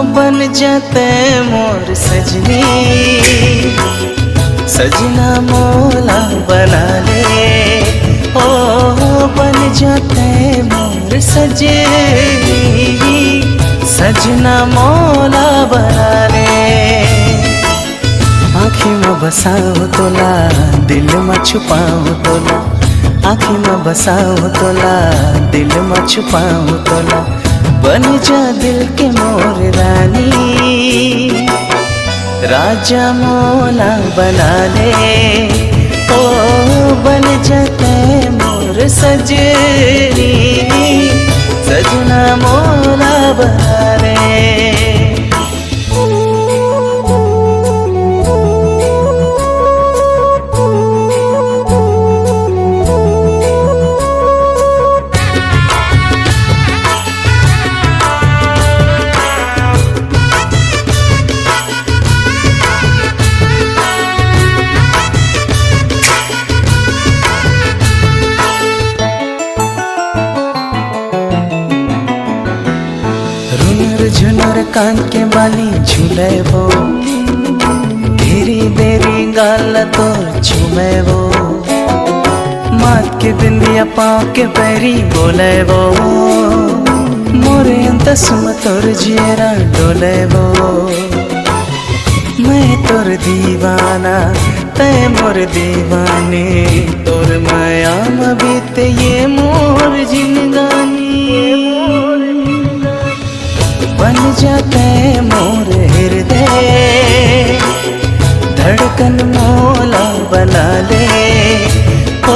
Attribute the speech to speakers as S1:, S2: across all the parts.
S1: बन जाते मोर सजनी, सजना मौला बना ले। ओ बन जाते मोर सजनी, सजना मौला बना ले। आँखी में बसाओ तोला, दिल में छुपाओ तोला। आँखी में बसाओ तोला, दिल में छुपाओ तोला। बन जा दिल के मोर रानी, राजा मौला बना ले। ओ बन जाते मोर सजनी, सजना मौला बना ले। झुनर कान के बाली झुलेबो, धीरे बेरी गाल तोर झुमेबो। मात के बिंदिया पाँव के पैरी बोलेबो, मोरे अंतसम तोर जियरा डोलेबो। मैं तोर दीवाना तै मोर दीवानी, तोर माया में बीते ये मोर जिंदगानी। बन जाते मोर हृदय, धड़कन मौला बना ले। ओ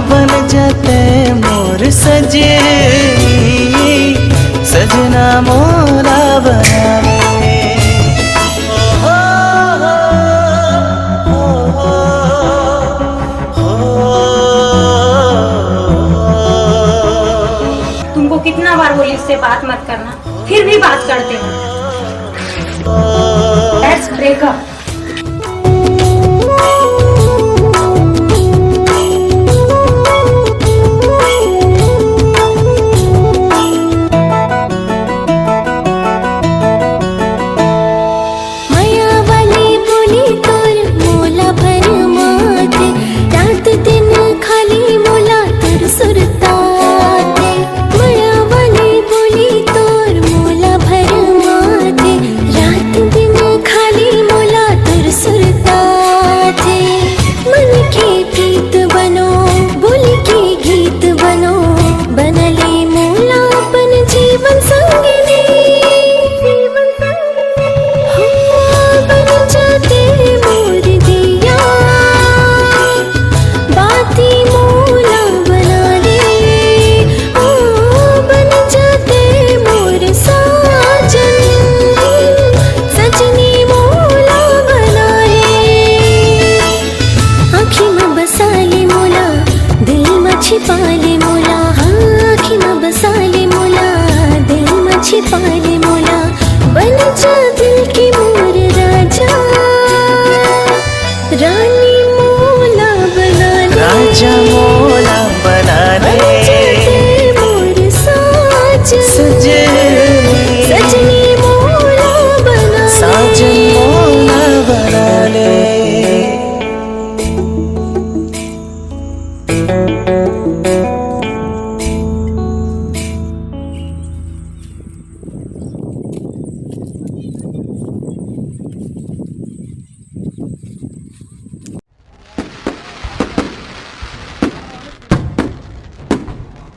S1: बन जाते मोर सजनी, सजना मौला बना ले।
S2: तुमको कितना बार बोली इससे बात मत करना, फिर भी बात करते हो। Let's break up.